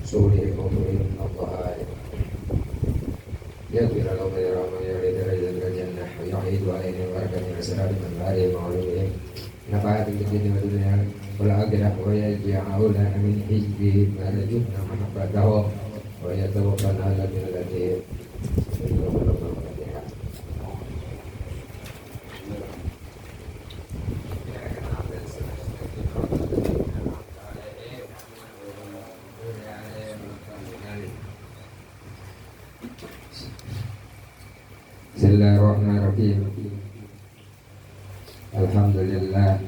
سوري وطريق الطهاري يغفر له ويرحم ويرد رجل الجنة ويعيد علينا البركة من أسرار من غير معلومهم نفعت الدين والدنيا والآخرة ويجعلنا من حزبه ما رجبنا محبته ويتوفنا على ملته Bismillahirrahmanirrahim. Alhamdulillah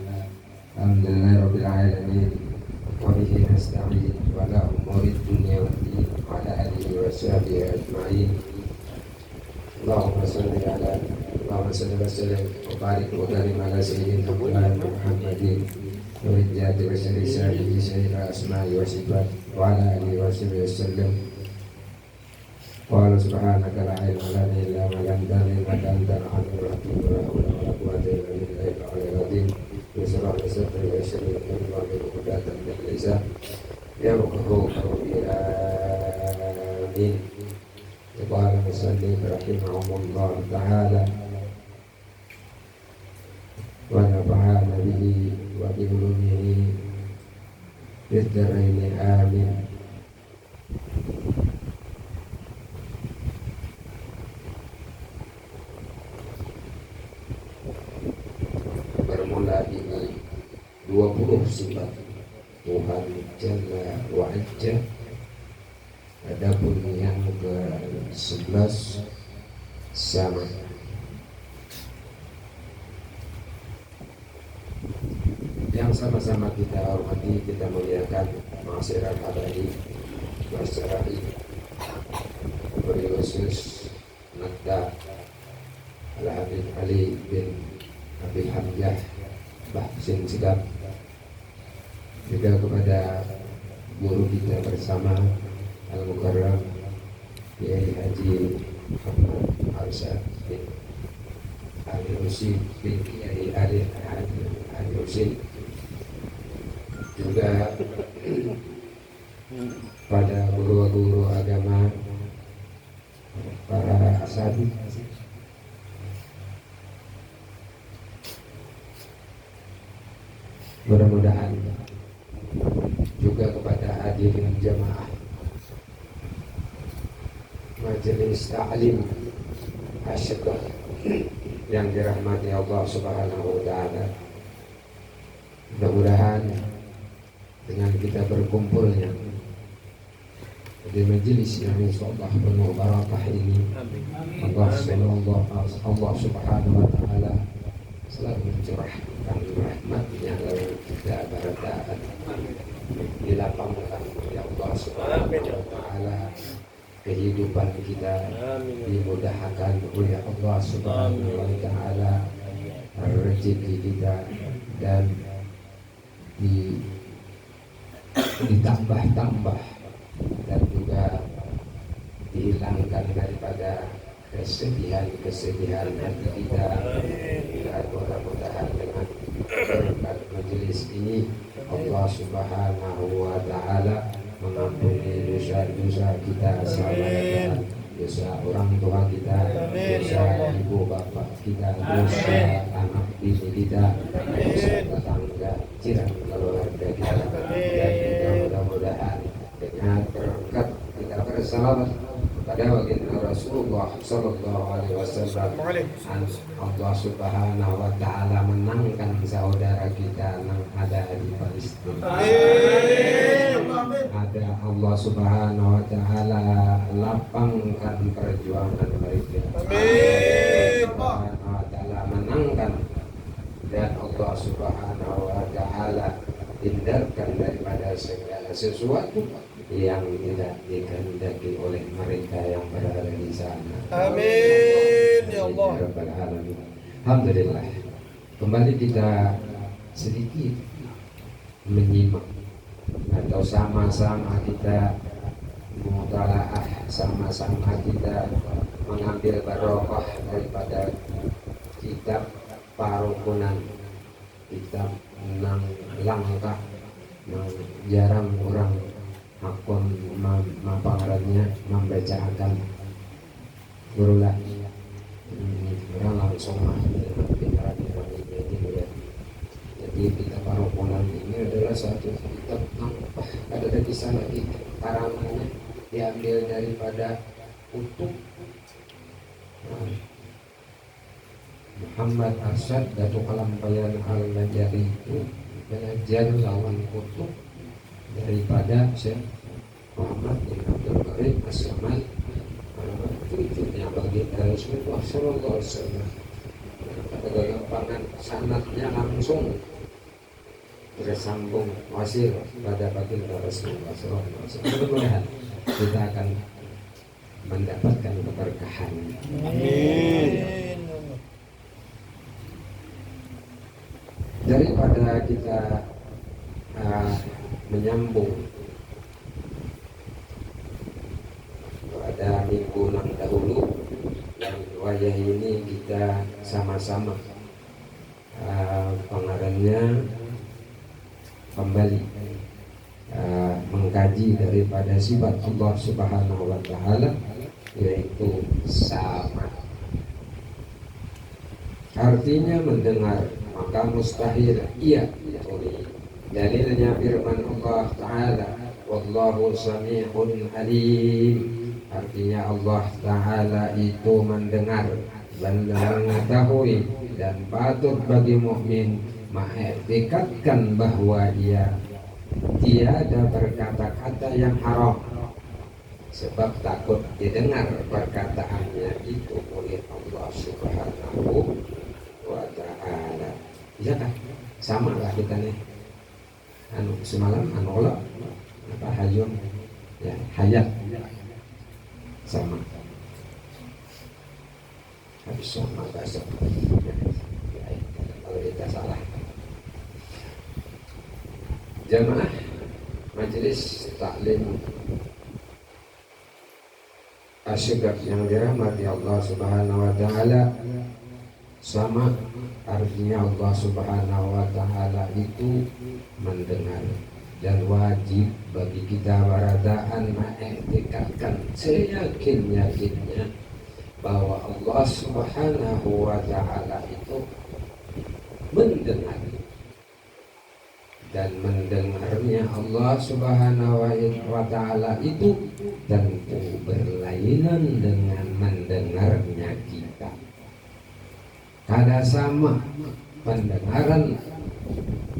rabbil alamin wa bihi nasta'in wa la umuri dunya waddin wa ala alihi wa sahbihi ajma'in. Allahumma salli wa sallim wa barik wa karim ala sayyidina Muhammadin wa rijati wa syarihi sayyidina asma'i wa sifat wa ala alihi wa sahbihi wasallam. Qala subhanaka la ilma lana illa ma 'allamtana innaka antal alimul hakim wa la hawla wa la quwwata illa billahil azim. Bismillah wa yassir li amri wa hlul 'uqdatam min lisani yafqahu qawli. Amin. Qala musannif rahimahullah ta'ala wa nafa'ana bihi wa bi ulumihi fid dharain. Amin. Bermula ini 20 sifat Tuhan Jalla wa Azza. Adapun yang ke-11 sama. Yang sama-sama kita hormati, kita muliakan ma'asyiral hadirin wassalamu khusus Nada Al-Habib Ali bin Abi Hamzah Bahsin Sigap, juga kepada guru kita bersama Al-Mukarram Kiai Haji Muhammad Arsyad bin Ali Husin bin Kiai Ali Husin, juga pada guru-guru agama, para ashabi, mudah-mudahan juga kepada hadirin jamaah majelis ta'lim asyikah yang dirahmati Allah Subhanahu wa ta'ala. Mudah-mudahan dengan kita berkumpulnya di majelis yang insyaallah penuh barakah ini, Allah Subhanahu wa ta'ala selalu mencurahkan rahmatnya lalu kita bertaat dilapangkan oleh Allah Subhanahu wa ta'ala, kehidupan kita dimudahkan oleh Allah Subhanahu wa ta'ala, rezeki kita dan ditambah-tambah dan juga dihilangkan daripada kesedihan hati kita. Dan mudah-mudahan dengan berkat majelis ini Allah Subhanahu wa ta'ala mengampuni dosa-dosa kita, sahabat, dosa orang tua kita, dosa ibu bapak kita, dosa anak bini kita, dosa tetangga, jiran keluarga kita, dan juga mudah-mudahan dengan berkat kita bersalawat pada baginda Rasulullah sallallahu alaihi wasallam, Allah Subhanahu wa ta'ala menangkan saudara kita yang ada di Palestina. Ada Allah Subhanahu wa ta'ala lapangkan perjuangan mereka. Allah Subhanahu wa ta'ala menangkan, dan Allah Subhanahu wa ta'ala hindarkan daripada segala sesuatu yang tidak dikehendaki oleh mereka yang berada di sana. Amin ya Allah. Alhamdulillah. Kembali kita sedikit menyimak atau sama-sama kita mutalaah, sama-sama kita mengambil barokah daripada kitab Parukunan, kitab nang langkah nang jarang orang hakon membacakan guru lagi orang langsung dengan pintaran gitu ya. Jadi kita Parokonan ini adalah satu kitab ada kisah lagi karangannya diambil daripada Utub Muhammad Asyad Datuk Kalampayan Al-Najari itu belajar lawan Utub daripada Syekh Muhammad bin Abdul Qarim As-Samad cucunya bagi Rasulullah Sallallahu Alaihi Wasallam. Pada kegampangan sanadnya langsung bersambung wasil pada baginda Rasulullah Sallallahu Alaihi Wasallam. Mudah-mudahan kita akan mendapatkan keberkahan. Amin. Daripada kita menyambung pada minggu yang dahulu yang wayah ini kita sama-sama pengarangnya kembali mengkaji daripada sifat Allah Subhanahu wa Ta'ala, yaitu sama. Artinya mendengar, maka mustahil ia tuli. Dalilnya firman Allah Ta'ala, wallahu sami'un alim. Artinya Allah Ta'ala itu mendengar dan mengetahui, dan patut bagi mukmin mengiktikadkan bahwa dia tiada berkata-kata yang haram, sebab takut didengar perkataannya itu oleh Allah Subhanahu wa Ta'ala. Iya kan? Sama lah kita nih. Semalam olah apa hayun ya hayat sama. Habis sama bahasa. Kalau kita salah. Jamaah majelis taklim asyik yang dirahmati Allah Subhanahu wa Ta'ala, sama artinya Allah Subhanahu wa Ta'ala itu mendengar, dan wajib bagi kita baradaan mengiktikadkan seyakin-yakinnya bahwa Allah Subhanahu wa Ta'ala itu mendengar, dan mendengarnya Allah Subhanahu wa Ta'ala itu tentu berlainan dengan mendengarnya kita. Kada sama pendengaran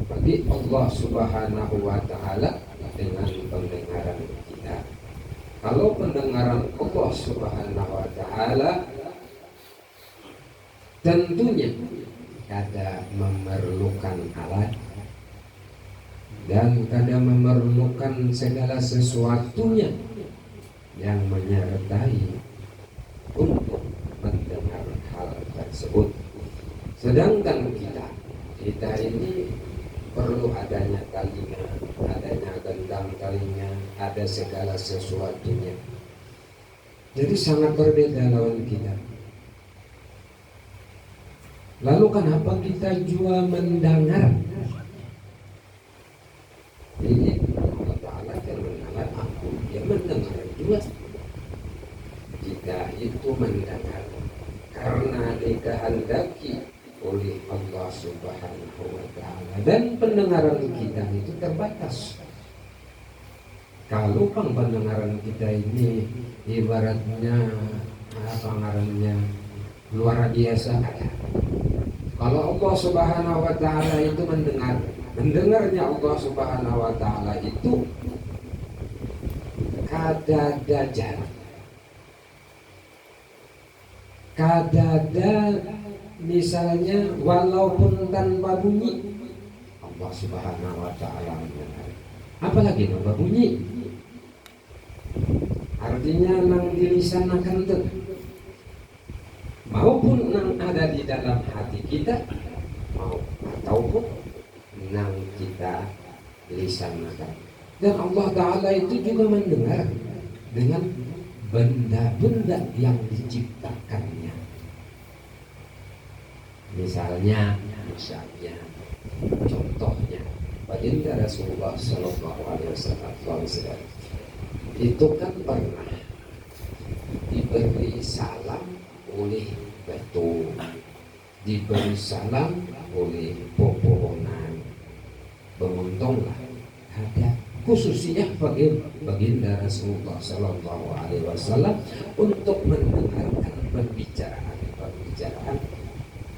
bagi Allah Subhanahu wa Ta'ala dengan pendengaran kita. Kalau pendengaran Allah Subhanahu wa Ta'ala tentunya kada memerlukan alat dan kada memerlukan segala sesuatunya yang menyertai untuk mendengar hal tersebut. Sedangkan kita ini perlu adanya telinga, adanya gendang telinga, ada segala sesuatunya. Jadi sangat berbeda lawan kita. Lalu kenapa kita juga mendengar? Ini Allah Ta'ala mendengar aku, dia mendengar juga. Kita itu mendengar karena dikehendaki oleh Allah Subhanahu wa Ta'ala, dan pendengaran kita itu terbatas. Kalau pendengaran kita ini ibaratnya pendengarannya luar biasa ada. Kalau Allah Subhanahu wa Ta'ala itu mendengarnya Allah Subhanahu wa Ta'ala itu kadada jarak, kadada misalnya walaupun tanpa bunyi Allah Subhanahu wa Ta'ala mendengar. Apalagi tanpa bunyi, artinya nang dilisanakan itu maupun nang ada di dalam hati kita, ataupun nang kita lisanakan. Dan Allah Ta'ala itu juga mendengar dengan benda-benda yang diciptakannya. Misalnya contohnya baginda Rasulullah Sallallahu Alaihi Wasallam itu kan pernah diberi salam oleh batu, diberi salam oleh pepohonan, beruntunglah ada khususnya baginda Rasulullah Sallallahu Alaihi Wasallam untuk mendengarkan pembicaraan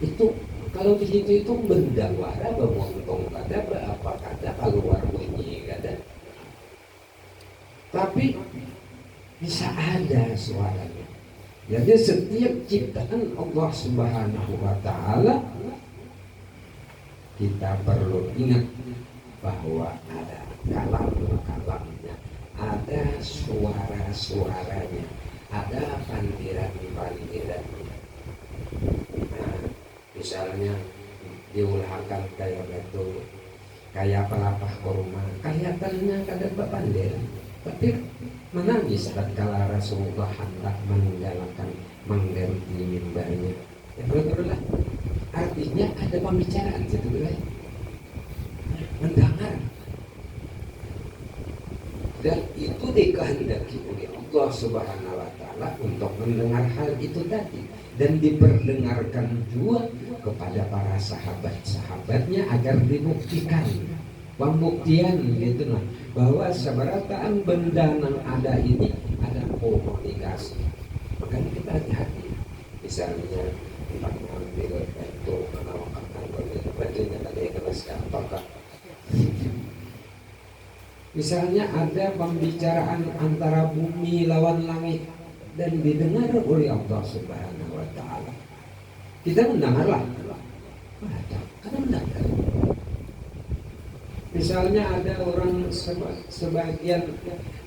itu. Kalau di situ itu bendawara beruntung kada berapa kada keluar bunyi kada, tapi bisa ada suaranya. Jadi setiap ciptaan Allah Subhanahu Wa Taala kita perlu ingat bahwa ada kalam-kalamnya, ada suara-suaranya, ada pandiran-pandirannya. Nah, misalnya diulahkan kayak batu, kayak pelapah kurma, kayak tanah kada berpandir, tapi menangis tatkala Rasulullah hendak meninggalkan mengganti mimbarnya. Ya betul lah. Artinya ada pembicaraan situ lah. Mendengar. Dan itu dikehendaki oleh Allah Subhanahu Wa Taala untuk mendengar hal itu tadi, dan diperdengarkan juga kepada para sahabat-sahabatnya agar dibuktikan pembuktian gitu nah, bahwa seberataan benda yang ada ini ada komunikasi. Makanya kita hati-hati. Misalnya kita mengambil itu menawarkan bajunya ada yang kelaskan apakah. Misalnya ada pembicaraan antara bumi lawan langit dan didengar oleh Allah Subhanahu Wa Taala. Kita mendengarlah. Karena mendengar. Misalnya ada orang sebagian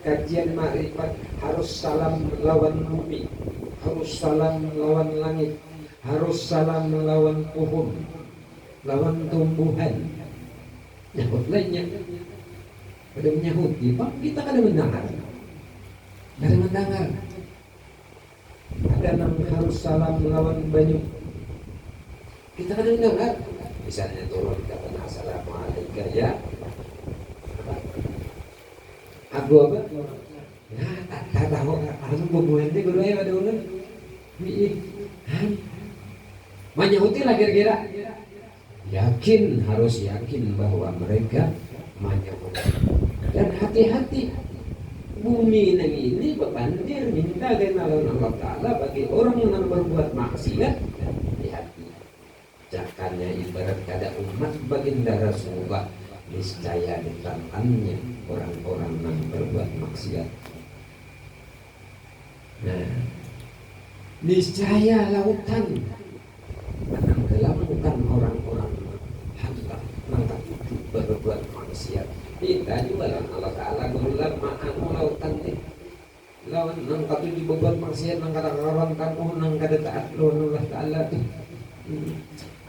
kajian makrifat harus salam melawan bumi, harus salam melawan langit, harus salam melawan pohon, lawan tumbuhan. Nyahut lainnya. Pada menyahuti, Pak, kita kada mendengar. Kada mendengar. Ada yang harus salam melawan banyu. Kita kada mendengar. Misalnya turun kata assalamualaikum ya. Aku apa? Ya, tak tahu. Aku bubuhan deh kedua ya pada ulun. Menyahuti lah kira-kira. Yakin, harus yakin bahwa mereka menyahuti. Dan hati-hati, bumi ini berpandir minta dengan Allah Ta'ala bagi orang yang berbuat maksiat. Hati-hati. Jakannya ibarat kada umat baginda Rasulullah, niscaya ditelannya orang-orang yang berbuat maksiat. Nah, niscaya lautan menenggelamkan orang-orang hamba mangkat berbuat maksiat. Kita juga Allah Ta'ala gurulah ma'amu lautan deh. Lawan nang katu dibuat maksiat nang kata kawan kamu nang kada taat lawan Allah Ta'ala.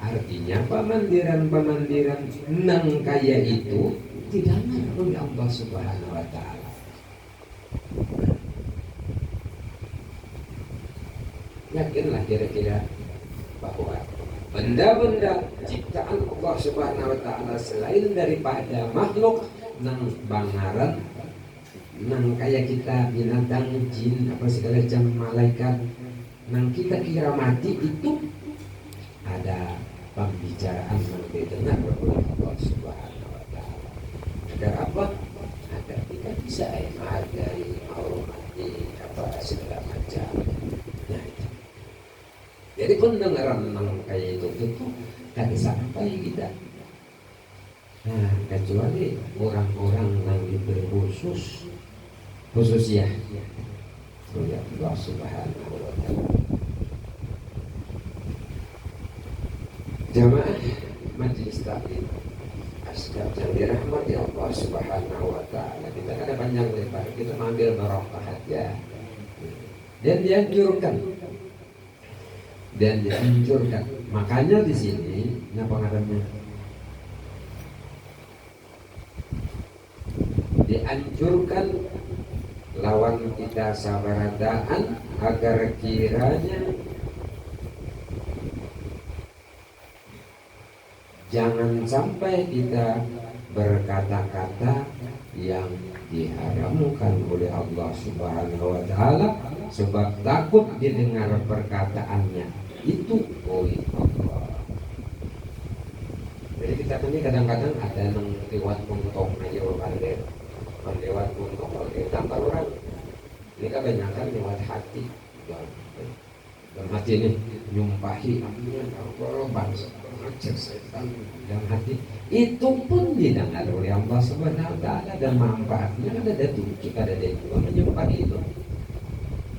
Artinya pamandiran-pamandiran nang kaya itu didengar oleh Allah Subhanahu Wa Ta'ala. Yakinlah kira-kira bahwa benda-benda ciptaan Allah Subhanahu Wa Ta'ala selain daripada makhluk nang bangaran, nang kayak kita binatang, jin, apa segala macam malaikat, nang kita kira mati itu ada pembicaraan yang didengar oleh Allah Subhanahu Wa Ta'ala. Agar apa? Agar kita bisa menghargai, menghormati apa segala macam. Nah, itu. Jadi pendengaran nang kayak itu tak sampai kita. Nah, kecuali orang-orang yang diberi khusus ya oleh Allah Subhanahu Wa Ta'ala. Jamaah majelis taklim asgab yang dirahmati Allah Subhanahu Wa Ta'ala, kita ada panjang lebar, kita mengambil barokah aja. Dan dianjurkan. Makanya di sini apa ngarannya? Dianjurkan lawan kita sabaradaan agar kiranya jangan sampai kita berkata-kata yang diharamkan oleh Allah Subhanahu wa Ta'ala sebab takut didengar perkataannya itu oleh Allah. Jadi kita ini kadang-kadang ada yang lewat untung aja lewat untung tanpa orang ini kebanyakan lewat hati dalam hati ini nyumpahi korban mengajak setan dalam hati itu pun didengar oleh Allah Subhanahu wa Ta'ala dan manfaatnya ada tujuh ada dua menyumpahi itu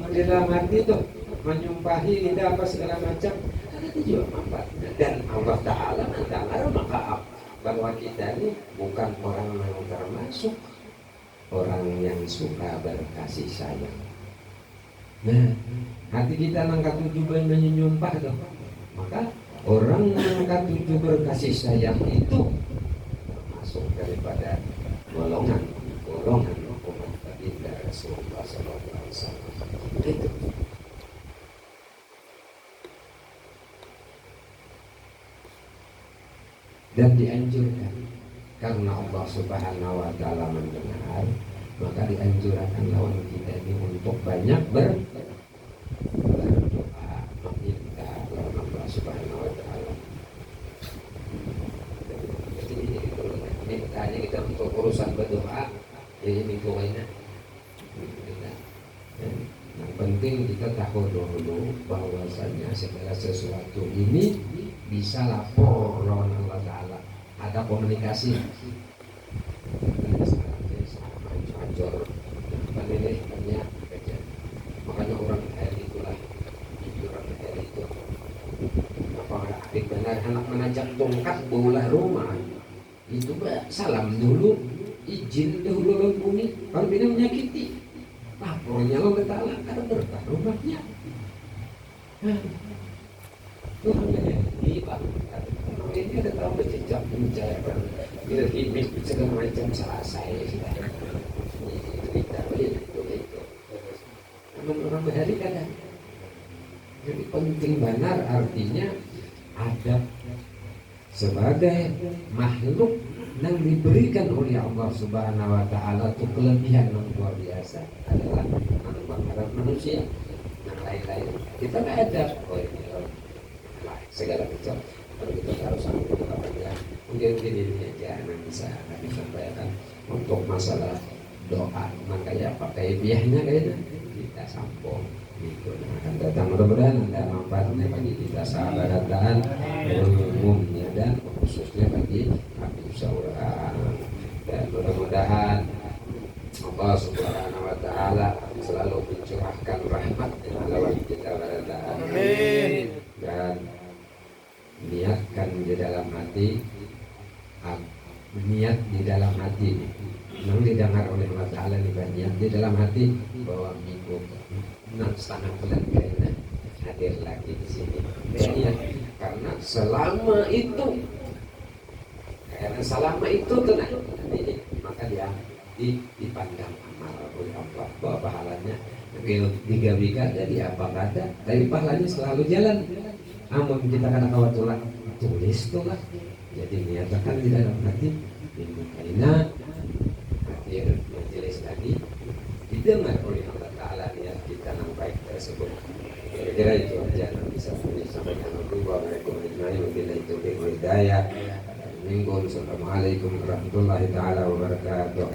di dalam hati itu menyumpahi tidak apa segala macam ada tujuh manfaatnya dan Allah Ta'ala mendengar maka bahwa kita ini bukan orang yang termasuk orang yang suka berkasih sayang. Nah, hati kita nangkat tujuh menyumpah tuh. Maka orang yang nangkat tujuh berkasih sayang itu masuk daripada golongan umat baginda Rasulullah SAW. Itu. Dan dianjurkan karena Allah Subhanahu wa Ta'ala mendengar, maka dianjurkan lawan kita ini untuk banyak berdoa meminta lawan Allah Subhanahu wa Ta'ala. Jadi mintanya kita untuk urusan berdoa, jadi minggu lainnya. Yang penting kita tahu dulu bahwasanya segala sesuatu ini bisa lapor lawan Allah Ta'ala. Ada komunikasi hancur penelitiannya kerja makanya orang air itulah orang air itu apa adik benar anak menajak tongkat bola rumah itu salam dulu izin dulu lawan bumi kalau tidak menyakiti lapornya Allah Ta'ala ada berkah rumahnya Tuhan ini ada tahu berjejak mencari bila ini segala macam selesai sudah itu orang berhari kadang jadi penting benar artinya ada sebagai makhluk yang diberikan oleh Allah Subhanahu wa Ta'ala itu kelebihan yang luar biasa adalah anak manusia yang lain-lain kita nggak ada segala macam. Kalau kita harus sampai ke ya mungkin ini aja yang bisa kami sampaikan untuk masalah doa makanya pakai biahnya kayaknya kita sambung itu akan datang mudah-mudahan ada manfaatnya bagi kita sahabat dan umumnya dan khususnya bagi Habib Saura dan mudah-mudahan Allah Subhanahu wa Ta'ala selalu mencurahkan rahmat lewat kita barangkali amin dan niatkan di dalam hati niat di dalam hati memang didengar oleh Allah Ta'ala niat di dalam hati bahwa minggu 6,5 bulan kayaknya hadir lagi di sini niat karena selama itu tenang maka dia dipandang amal oleh Allah bahwa pahalanya digawikan jadi apa kata tapi pahalanya selalu jalan. Amun kita kena kawatulah tulis tuh lah. Jadi niatkan di dalam hati minggu kaina hadir majelis tadi didengar oleh Allah Ta'ala niat kita yang baik tersebut. Kira-kira itu aja yang bisa kami sampaikan. Wabillahi taufiq wal hidayah. Assalamualaikum warahmatullahi taala wabarakatuh.